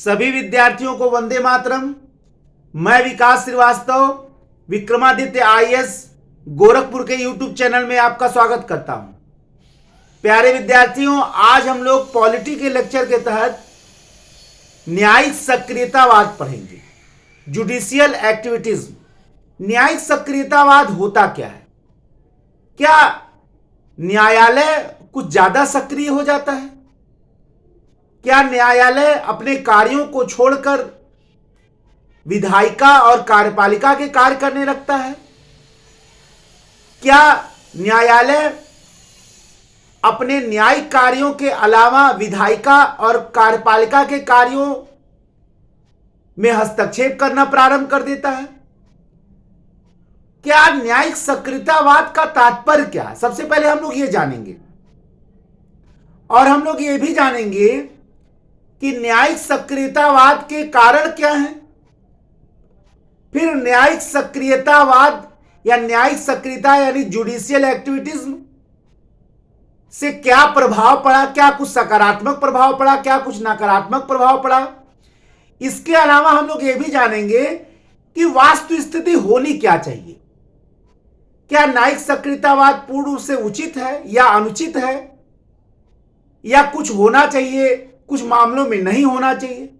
सभी विद्यार्थियों को वंदे मातरम। मैं विकास श्रीवास्तव विक्रमादित्य आईएएस गोरखपुर के यूट्यूब चैनल में आपका स्वागत करता हूं। प्यारे विद्यार्थियों, आज हम लोग पॉलिटी के लेक्चर के तहत न्यायिक सक्रियतावाद पढ़ेंगे। जुडिशियल एक्टिविटीज्म। न्यायिक सक्रियतावाद होता क्या है? क्या न्यायालय कुछ ज्यादा सक्रिय हो जाता है? क्या न्यायालय अपने कार्यों को छोड़कर विधायिका और कार्यपालिका के कार्य करने लगता है? क्या न्यायालय अपने न्यायिक कार्यों के अलावा विधायिका और कार्यपालिका के कार्यों में हस्तक्षेप करना प्रारंभ कर देता है? क्या न्यायिक सक्रियतावाद का तात्पर्य क्या है? सबसे पहले हम लोग ये जानेंगे, और हम लोग ये भी जानेंगे कि न्यायिक सक्रियतावाद के कारण क्या हैं। फिर न्यायिक सक्रियतावाद या न्यायिक सक्रियता यानी जुडिशियल एक्टिविटीज्म से क्या प्रभाव पड़ा, क्या कुछ सकारात्मक प्रभाव पड़ा, क्या कुछ नकारात्मक प्रभाव पड़ा। इसके अलावा हम लोग ये भी जानेंगे कि वास्तु स्थिति होनी क्या चाहिए। क्या न्यायिक सक्रियतावाद पूर्ण रूप से उचित है या अनुचित है, या कुछ होना चाहिए, कुछ मामलों में नहीं होना चाहिए।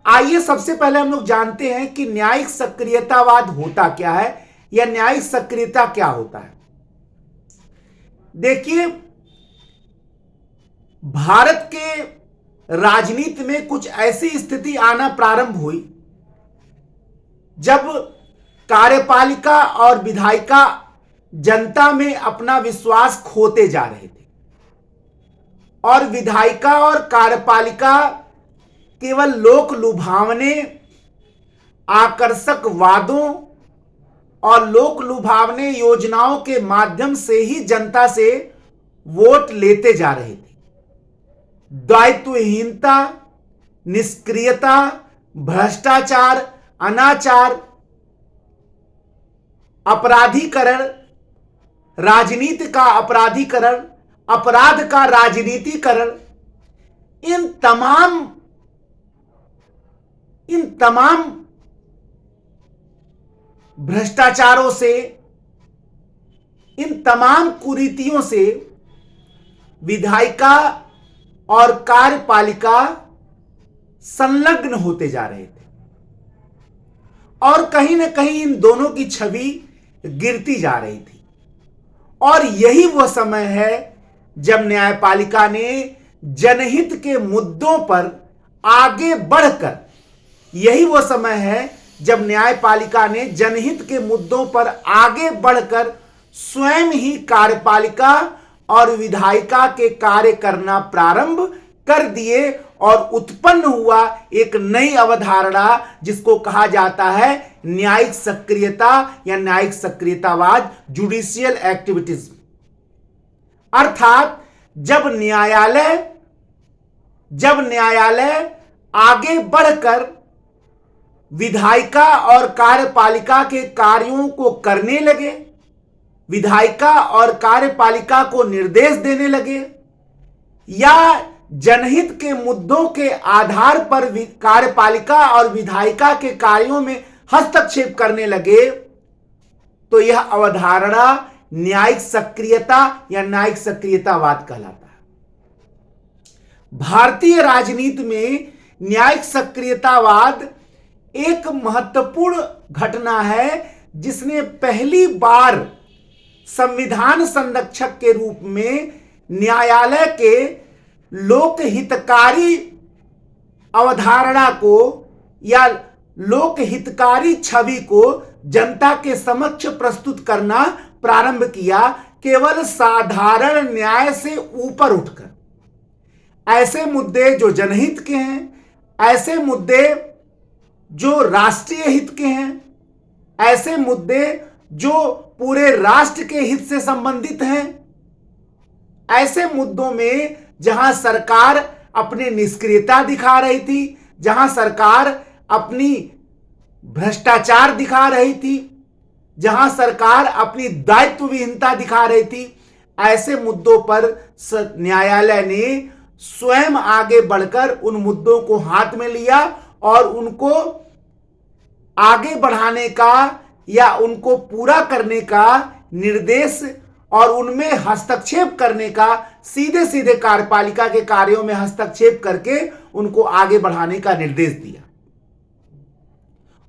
आइए सबसे पहले हम लोग जानते हैं कि न्यायिक सक्रियतावाद होता क्या है या न्यायिक सक्रियता क्या होता है। देखिए, भारत के राजनीति में कुछ ऐसी स्थिति आना प्रारंभ हुई जब कार्यपालिका और विधायिका जनता में अपना विश्वास खोते जा रहे थे, और विधायिका और कार्यपालिका केवल लोक लुभावने, आकर्षक वादों और लोक लुभावने योजनाओं के माध्यम से ही जनता से वोट लेते जा रहे थे। दायित्वहीनता, निष्क्रियता, भ्रष्टाचार, अनाचार, अपराधीकरण, राजनीति का अपराधीकरण, अपराध का राजनीतिकरण, इन तमाम भ्रष्टाचारों से, इन तमाम कुरीतियों से विधायिका और कार्यपालिका संलग्न होते जा रहे थे, और कहीं ना कहीं इन दोनों की छवि गिरती जा रही थी। और यही वह समय है जब न्यायपालिका ने जनहित के मुद्दों पर आगे बढ़कर, यही वो समय है जब न्यायपालिका ने जनहित के मुद्दों पर आगे बढ़कर स्वयं ही कार्यपालिका और विधायिका के कार्य करना प्रारंभ कर दिए, और उत्पन्न हुआ एक नई अवधारणा जिसको कहा जाता है न्यायिक सक्रियता या न्यायिक सक्रियतावाद, जुडिशियल एक्टिविटीज। अर्थात जब न्यायालय आगे बढ़कर विधायिका और कार्यपालिका के कार्यों को करने लगे, विधायिका और कार्यपालिका को निर्देश देने लगे, या जनहित के मुद्दों के आधार पर कार्यपालिका और विधायिका के कार्यों में हस्तक्षेप करने लगे, तो यह अवधारणा न्यायिक सक्रियता या न्यायिक सक्रियतावाद कहलाता है। भारतीय राजनीति में न्यायिक सक्रियतावाद एक महत्वपूर्ण घटना है जिसने पहली बार संविधान संरक्षक के रूप में न्यायालय के लोकहितकारी अवधारणा को या लोकहितकारी छवि को जनता के समक्ष प्रस्तुत करना प्रारंभ किया, केवल साधारण न्याय से ऊपर उठकर। ऐसे मुद्दे जो जनहित के हैं, ऐसे मुद्दे जो राष्ट्रीय हित के हैं, ऐसे मुद्दे जो पूरे राष्ट्र के हित से संबंधित हैं, ऐसे मुद्दों में जहां सरकार अपनी निष्क्रियता दिखा रही थी, जहां सरकार अपनी भ्रष्टाचार दिखा रही थी, जहां सरकार अपनी दायित्वहीनता दिखा रही थी, ऐसे मुद्दों पर न्यायालय ने स्वयं आगे बढ़कर उन मुद्दों को हाथ में लिया और उनको आगे बढ़ाने का या उनको पूरा करने का निर्देश और उनमें हस्तक्षेप करने का, सीधे सीधे कार्यपालिका के कार्यों में हस्तक्षेप करके उनको आगे बढ़ाने का निर्देश दिया।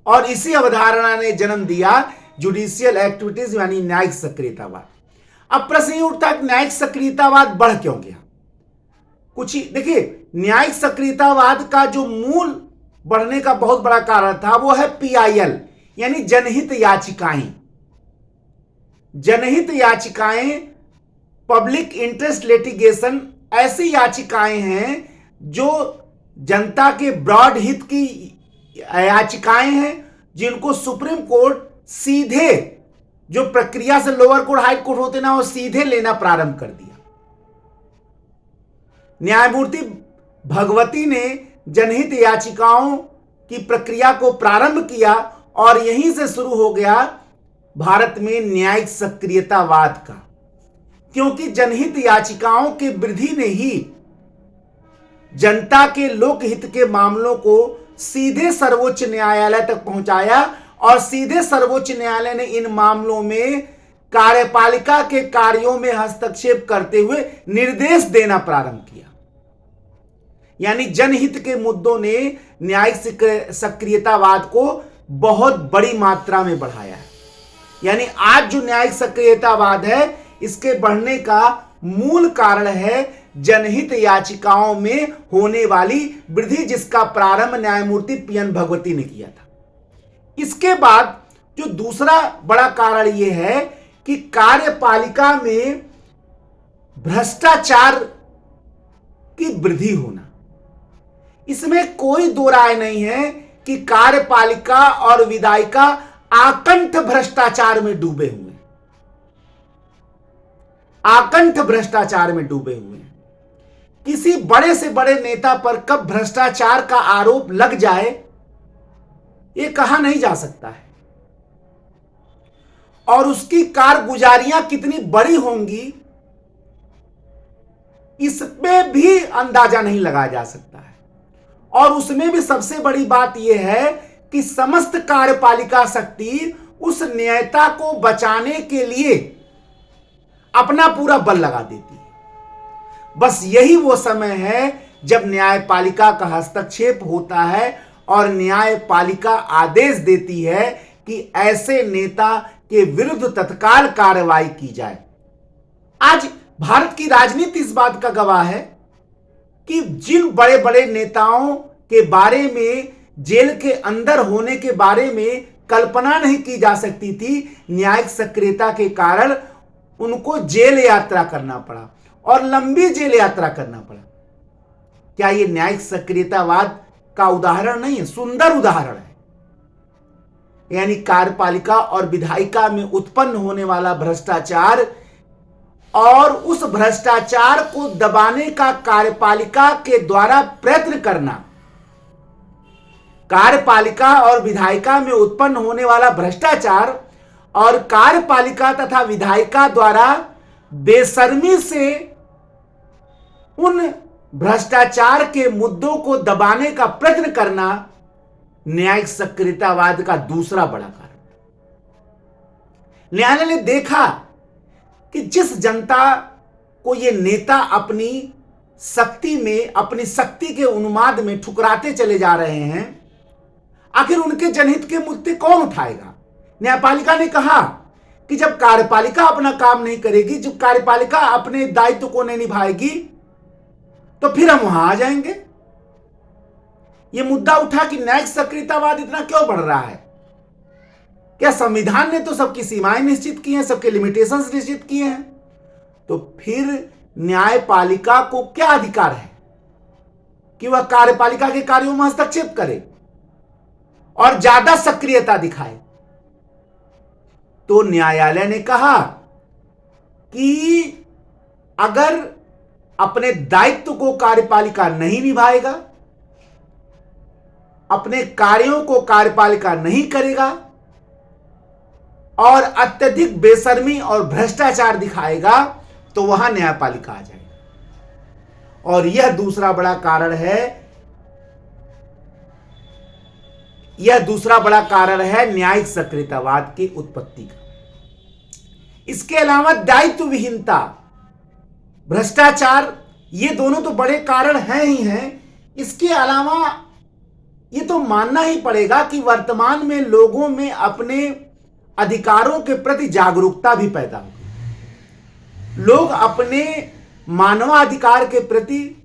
और इसी अवधारणा ने जन्म दिया जुडिशियल एक्टिविटीज यानी न्यायिक सक्रियतावाद। अब प्रश्न ये उठता है न्यायिक सक्रियतावाद बढ़ क्यों गया? कुछ ही देखिए, न्यायिक सक्रियतावाद का जो मूल बढ़ने का बहुत बड़ा कारण था वो है PIL यानी जनहित याचिकाएं। जनहित याचिकाएं, पब्लिक इंटरेस्ट लिटिगेशन, ऐसी याचिकाएं हैं जो जनता के ब्रॉड हित की याचिकाएं हैं, जिनको सुप्रीम कोर्ट सीधे, जो प्रक्रिया से लोअर कोर्ट हाई कोर्ट होते ना, वो सीधे लेना प्रारंभ कर दिया। न्यायमूर्ति भगवती ने जनहित याचिकाओं की प्रक्रिया को प्रारंभ किया और यहीं से शुरू हो गया भारत में न्यायिक सक्रियतावाद का, क्योंकि जनहित याचिकाओं की वृद्धि ने ही जनता के लोकहित के मामलों को सीधे सर्वोच्च न्यायालय तक पहुंचाया और सीधे सर्वोच्च न्यायालय ने इन मामलों में कार्यपालिका के कार्यों में हस्तक्षेप करते हुए निर्देश देना प्रारंभ किया। यानी जनहित के मुद्दों ने न्यायिक सक्रियतावाद को बहुत बड़ी मात्रा में बढ़ाया है। यानी आज जो न्यायिक सक्रियतावाद है, इसके बढ़ने का मूल कारण है जनहित याचिकाओं में होने वाली वृद्धि, जिसका प्रारंभ न्यायमूर्ति PN भगवती ने किया था। इसके बाद जो दूसरा बड़ा कारण यह है कि कार्यपालिका में भ्रष्टाचार की वृद्धि होना। इसमें कोई दो राय नहीं है कि कार्यपालिका और विधायिका आकंठ भ्रष्टाचार में डूबे हुए, आकंठ भ्रष्टाचार में डूबे हुए हैं। किसी बड़े से बड़े नेता पर कब भ्रष्टाचार का आरोप लग जाए, यह कहा नहीं जा सकता है, और उसकी कारगुजारियां कितनी बड़ी होंगी, इसमें भी अंदाजा नहीं लगाया जा सकता है। और उसमें भी सबसे बड़ी बात यह है कि समस्त कार्यपालिका शक्ति उस नेता को बचाने के लिए अपना पूरा बल लगा देती है। बस यही वो समय है जब न्यायपालिका का हस्तक्षेप होता है और न्यायपालिका आदेश देती है कि ऐसे नेता के विरुद्ध तत्काल कार्रवाई की जाए। आज भारत की राजनीति इस बात का गवाह है कि जिन बड़े बड़े नेताओं के बारे में, जेल के अंदर होने के बारे में कल्पना नहीं की जा सकती थी, न्यायिक सक्रियता के कारण उनको जेल यात्रा करना पड़ा और लंबी जेल यात्रा करना पड़ा। क्या यह न्यायिक सक्रियतावाद का उदाहरण नहीं है? सुंदर उदाहरण है। यानी कार्यपालिका और विधायिका में उत्पन्न होने वाला भ्रष्टाचार और उस भ्रष्टाचार को दबाने का कार्यपालिका के द्वारा प्रयत्न करना, कार्यपालिका और विधायिका में उत्पन्न होने वाला भ्रष्टाचार और कार्यपालिका तथा विधायिका द्वारा बेशर्मी से उन भ्रष्टाचार के मुद्दों को दबाने का प्रयत्न करना न्यायिक सक्रियतावाद का दूसरा बड़ा कारण। न्यायालय ने देखा कि जिस जनता को ये नेता अपनी शक्ति में, अपनी शक्ति के उन्माद में ठुकराते चले जा रहे हैं, आखिर उनके जनहित के मुद्दे कौन उठाएगा? न्यायपालिका ने कहा कि जब कार्यपालिका अपना काम नहीं करेगी, जब कार्यपालिका अपने दायित्व को नहीं निभाएगी, तो फिर हम वहां आ जाएंगे। यह मुद्दा उठा कि न्यायिक सक्रियतावाद इतना क्यों बढ़ रहा है? क्या संविधान ने तो सबकी सीमाएं निश्चित की हैं, सबके लिमिटेशंस निश्चित किए हैं? तो फिर न्यायपालिका को क्या अधिकार है कि वह कार्यपालिका के कार्यों में हस्तक्षेप करे और ज्यादा सक्रियता दिखाए? तो न्यायालय ने कहा कि अगर अपने दायित्व को कार्यपालिका नहीं निभाएगा, अपने कार्यों को कार्यपालिका नहीं करेगा और अत्यधिक बेशर्मी और भ्रष्टाचार दिखाएगा, तो वहां न्यायपालिका आ जाएगा। और यह दूसरा बड़ा कारण है न्यायिक सक्रियतावाद की उत्पत्ति का। इसके अलावा दायित्व विहीनता, भ्रष्टाचार, ये दोनों तो बड़े कारण हैं ही हैं। इसके अलावा ये तो मानना ही पड़ेगा कि वर्तमान में लोगों में अपने अधिकारों के प्रति जागरूकता भी पैदा हो गई। लोग अपने मानवाधिकार के प्रति,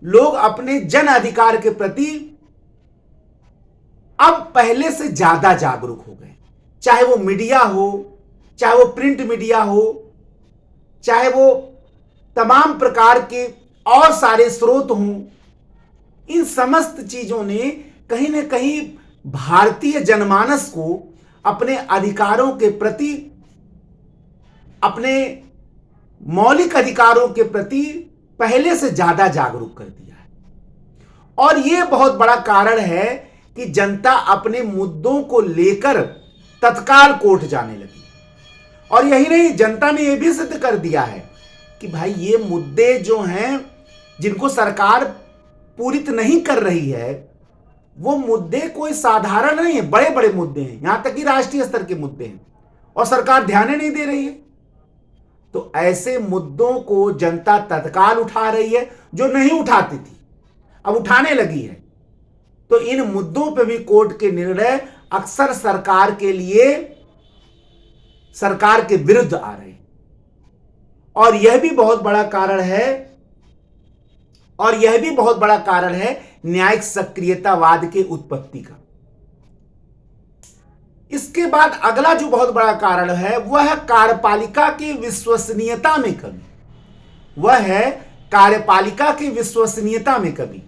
लोग अपने जन अधिकार के प्रति अब पहले से ज्यादा जागरूक हो गए। चाहे वो मीडिया हो, चाहे वो प्रिंट मीडिया हो, चाहे वो तमाम प्रकार के और सारे स्रोत हों, इन समस्त चीजों ने कहीं ना कहीं भारतीय जनमानस को अपने अधिकारों के प्रति, अपने मौलिक अधिकारों के प्रति पहले से ज्यादा जागरूक कर दिया है। और यह बहुत बड़ा कारण है कि जनता अपने मुद्दों को लेकर तत्काल कोर्ट जाने लगी। और यही नहीं, जनता ने यह भी सिद्ध कर दिया है कि भाई ये मुद्दे जो हैं, जिनको सरकार पूरित नहीं कर रही है, वो मुद्दे कोई साधारण नहीं है, बड़े बड़े मुद्दे हैं, यहां तक कि राष्ट्रीय स्तर के मुद्दे हैं, और सरकार ध्यान नहीं दे रही है। तो ऐसे मुद्दों को जनता तत्काल उठा रही है, जो नहीं उठाती थी अब उठाने लगी है। तो इन मुद्दों पर भी कोर्ट के निर्णय अक्सर सरकार के विरुद्ध आ रहे हैं। और यह भी बहुत बड़ा कारण है न्यायिक सक्रियतावाद के उत्पत्ति का। इसके बाद अगला जो बहुत बड़ा कारण है वह है कार्यपालिका की विश्वसनीयता में कमी।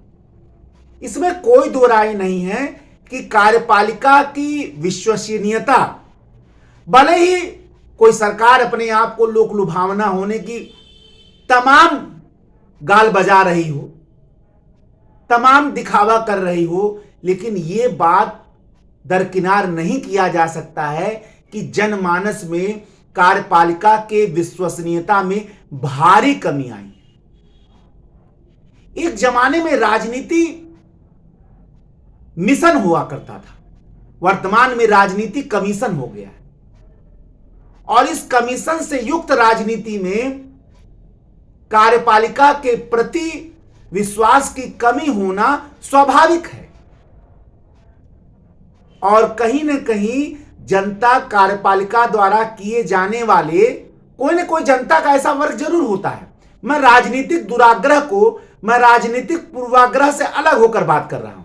इसमें कोई दो राय नहीं है कि कार्यपालिका की विश्वसनीयता, भले ही कोई सरकार अपने आप को लोक लुभावना होने की तमाम गाल बजा रही हो, तमाम दिखावा कर रही हो, लेकिन यह बात दरकिनार नहीं किया जा सकता है कि जनमानस में कार्यपालिका के विश्वसनीयता में भारी कमी आई है। एक जमाने में राजनीति मिशन हुआ करता था, वर्तमान में राजनीति कमीशन हो गया है। और इस कमीशन से युक्त राजनीति में कार्यपालिका के प्रति विश्वास की कमी होना स्वाभाविक है। और कहीं न कहीं जनता कार्यपालिका द्वारा किए जाने वाले, कोई न कोई जनता का ऐसा वर्ग जरूर होता है। मैं राजनीतिक दुराग्रह को, मैं राजनीतिक पूर्वाग्रह से अलग होकर बात कर रहा हूं।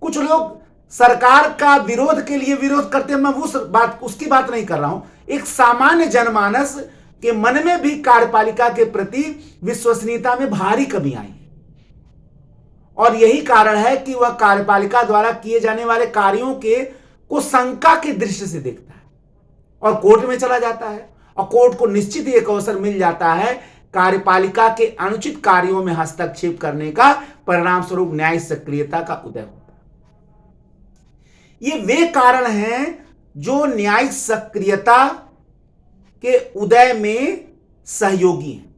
कुछ लोग सरकार का विरोध के लिए विरोध करते हैं, मैं उसकी बात नहीं कर रहा हूं। एक सामान्य जनमानस के मन में भी कार्यपालिका के प्रति विश्वसनीयता में भारी कमी आई है। और यही कारण है कि वह कार्यपालिका द्वारा किए जाने वाले कार्यों को शंका के दृष्टि से देखता है और कोर्ट में चला जाता है। और कोर्ट को निश्चित एक अवसर मिल जाता है कार्यपालिका के अनुचित कार्यों में हस्तक्षेप करने का, परिणाम स्वरूप न्यायिक सक्रियता का उदय होता है। ये वे कारण हैं जो न्यायिक सक्रियता के उदय में सहयोगी हैं।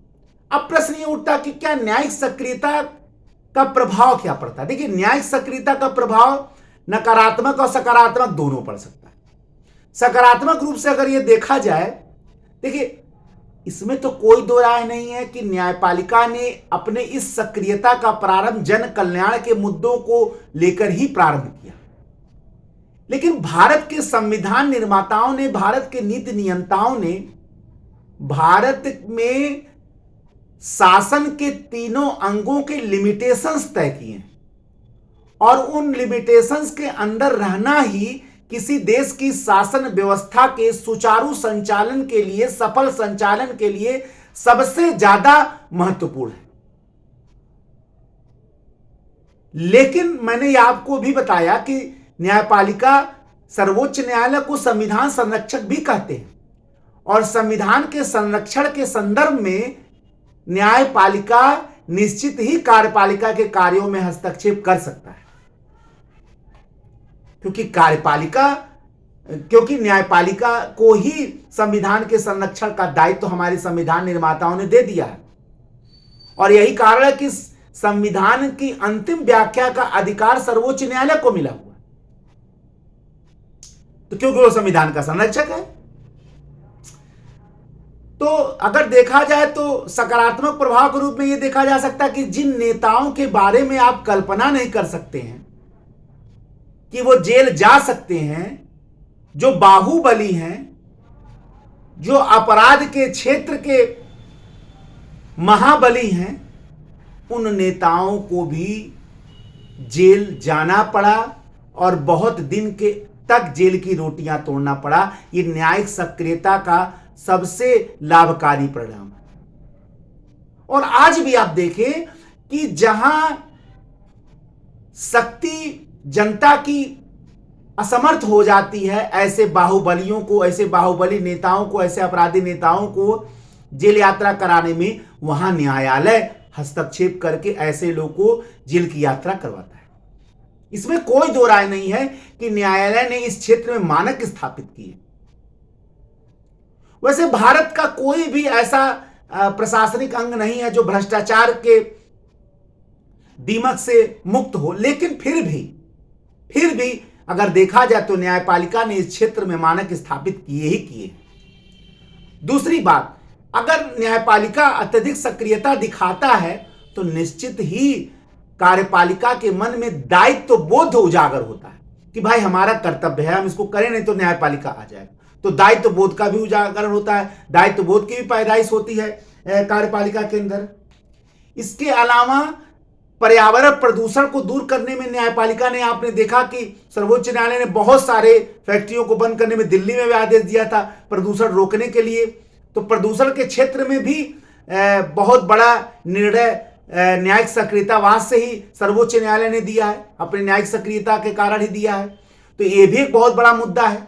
अब प्रश्न ये उठता कि क्या न्यायिक सक्रियता का प्रभाव क्या पड़ता है? देखिए, न्यायिक सक्रियता का प्रभाव नकारात्मक और सकारात्मक दोनों पड़ सकता है। सकारात्मक रूप से अगर यह देखा जाए, देखिए इसमें तो कोई दो राय नहीं है कि न्यायपालिका ने अपने इस सक्रियता का प्रारंभ जन कल्याण के मुद्दों को लेकर ही प्रारंभ किया। लेकिन भारत के संविधान निर्माताओं ने, भारत के नीति नियंताओं ने भारत में शासन के तीनों अंगों के लिमिटेशंस तय किए हैं। और उन लिमिटेशंस के अंदर रहना ही किसी देश की शासन व्यवस्था के सुचारू संचालन के लिए, सफल संचालन के लिए सबसे ज्यादा महत्वपूर्ण है। लेकिन मैंने आपको भी बताया कि न्यायपालिका, सर्वोच्च न्यायालय को संविधान संरक्षक भी कहते हैं। और संविधान के संरक्षण के संदर्भ में न्यायपालिका निश्चित ही कार्यपालिका के कार्यों में हस्तक्षेप कर सकता है, क्योंकि न्यायपालिका को ही संविधान के संरक्षण का दायित्व हमारे संविधान निर्माताओं ने दे दिया है। और यही कारण है कि संविधान की अंतिम व्याख्या का अधिकार सर्वोच्च न्यायालय को मिला हुआ, तो क्योंकि वो संविधान का संरक्षक है। तो अगर देखा जाए तो सकारात्मक प्रभाव के रूप में यह देखा जा सकता है कि जिन नेताओं के बारे में आप कल्पना नहीं कर सकते हैं कि वो जेल जा सकते हैं, जो बाहुबली हैं, जो अपराध के क्षेत्र के महाबली हैं, उन नेताओं को भी जेल जाना पड़ा और बहुत दिन के तक जेल की रोटियां तोड़ना पड़ा। ये न्यायिक सक्रियता का सबसे लाभकारी परिणाम है। और आज भी आप देखें कि जहां शक्ति जनता की असमर्थ हो जाती है, ऐसे बाहुबलियों को, ऐसे बाहुबली नेताओं को, ऐसे अपराधी नेताओं को जेल यात्रा कराने में वहां न्यायालय हस्तक्षेप करके ऐसे लोगों को जेल की यात्रा करवाता है। इसमें कोई दो राय नहीं है कि न्यायालय ने इस क्षेत्र में मानक स्थापित किए। वैसे भारत का कोई भी ऐसा प्रशासनिक अंग नहीं है जो भ्रष्टाचार के दीमक से मुक्त हो, लेकिन फिर भी अगर देखा जाए तो न्यायपालिका ने इस क्षेत्र में मानक स्थापित किए ही किए। दूसरी बात, अगर न्यायपालिका अत्यधिक सक्रियता दिखाता है तो निश्चित ही कार्यपालिका के मन में दायित्व बोध उजागर होता है कि भाई हमारा कर्तव्य है, हम इसको करें, नहीं तो न्यायपालिका आ जाएगा। तो दायित्व बोध का भी उजागर होता है, दायित्व बोध की भी पैदाइश होती है कार्यपालिका के अंदर। इसके अलावा पर्यावरण प्रदूषण को दूर करने में न्यायपालिका ने, आपने देखा कि सर्वोच्च न्यायालय ने बहुत सारे फैक्ट्रियों को बंद करने में दिल्ली में भी आदेश दिया था प्रदूषण रोकने के लिए। तो प्रदूषण के क्षेत्र में भी बहुत बड़ा निर्णय न्यायिक सक्रियतावाद से ही सर्वोच्च न्यायालय ने दिया है, अपने न्यायिक सक्रियता के कारण ही दिया है। तो यह भी एक बहुत बड़ा मुद्दा है।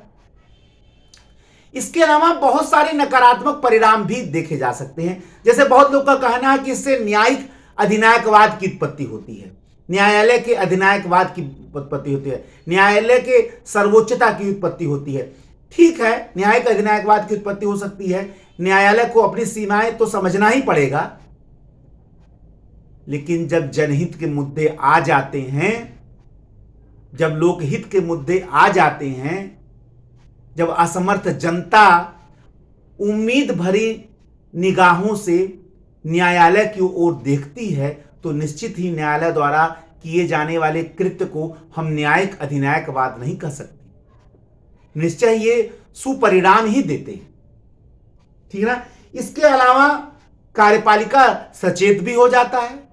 इसके अलावा बहुत सारे नकारात्मक परिणाम भी देखे जा सकते हैं। जैसे बहुत लोग का कहना है कि इससे न्यायिक अधिनायकवाद की उत्पत्ति होती है, न्यायालय के अधिनायकवाद की उत्पत्ति होती है, न्यायालय के सर्वोच्चता की उत्पत्ति होती है। ठीक है, न्यायिक अधिनायकवाद की उत्पत्ति हो सकती है, न्यायालय को अपनी सीमाएं तो समझना ही पड़ेगा, लेकिन जब जनहित के मुद्दे आ जाते हैं, जब लोकहित के मुद्दे आ जाते हैं, जब असमर्थ जनता उम्मीद भरी निगाहों से न्यायालय की ओर देखती है, तो निश्चित ही न्यायालय द्वारा किए जाने वाले कृत्य को हम न्यायिक अधिनायकवाद नहीं कह सकते। निश्चय ये सुपरिणाम ही देते हैं, ठीक है ना। इसके अलावा कार्यपालिका सचेत भी हो जाता है,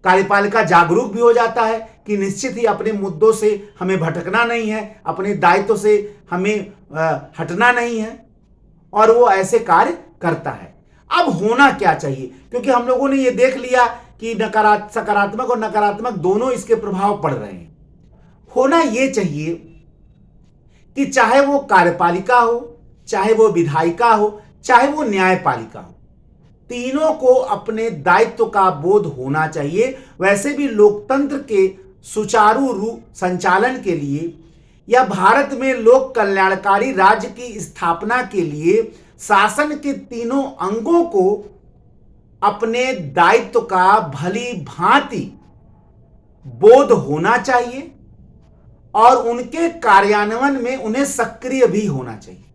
कार्यपालिका जागरूक भी हो जाता है कि निश्चित ही अपने मुद्दों से हमें भटकना नहीं है, अपने दायित्व से हमें हटना नहीं है, और वो ऐसे कार्य करता है। अब होना क्या चाहिए, क्योंकि हम लोगों ने ये देख लिया कि सकारात्मक और नकारात्मक दोनों इसके प्रभाव पड़ रहे हैं। होना ये चाहिए कि चाहे वो कार्यपालिका हो, चाहे वो विधायिका हो, चाहे वो न्यायपालिका हो, तीनों को अपने दायित्व का बोध होना चाहिए। वैसे भी लोकतंत्र के सुचारू रूप संचालन के लिए या भारत में लोक कल्याणकारी राज्य की स्थापना के लिए शासन के तीनों अंगों को अपने दायित्व का भली भांति बोध होना चाहिए और उनके कार्यान्वयन में उन्हें सक्रिय भी होना चाहिए।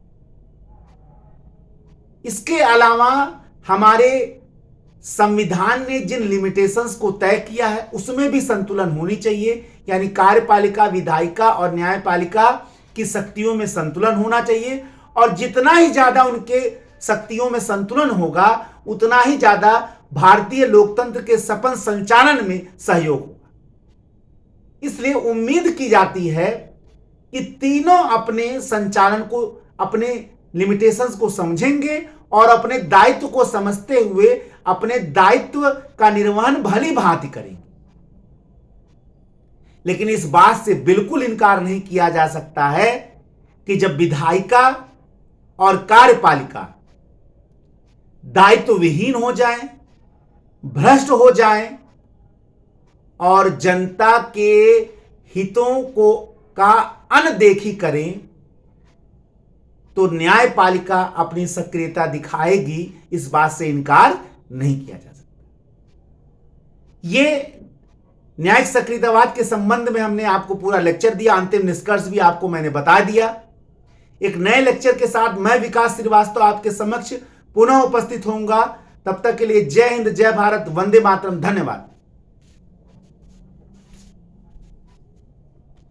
इसके अलावा हमारे संविधान ने जिन लिमिटेशंस को तय किया है उसमें भी संतुलन होनी चाहिए, यानी कार्यपालिका, विधायिका और न्यायपालिका की शक्तियों में संतुलन होना चाहिए, और जितना ही ज्यादा उनके शक्तियों में संतुलन होगा उतना ही ज्यादा भारतीय लोकतंत्र के सफल संचालन में सहयोग होगा। इसलिए उम्मीद की जाती है कि तीनों अपने संचालन को, अपने लिमिटेशंस को समझेंगे और अपने दायित्व को समझते हुए अपने दायित्व का निर्वहन भली भांति करेंगे। लेकिन इस बात से बिल्कुल इनकार नहीं किया जा सकता है कि जब विधायिका और कार्यपालिका दायित्व विहीन हो जाएं, भ्रष्ट हो जाएं और जनता के हितों को का अनदेखी करें, तो न्यायपालिका अपनी सक्रियता दिखाएगी। इस बात से इनकार नहीं किया जा सकता। ये न्यायिक सक्रियतावाद के संबंध में हमने आपको पूरा लेक्चर दिया, अंतिम निष्कर्ष भी आपको मैंने बता दिया। एक नए लेक्चर के साथ मैं विकास श्रीवास्तव आपके समक्ष पुनः उपस्थित होऊंगा। तब तक के लिए जय हिंद, जय भारत, वंदे मातरम, धन्यवाद।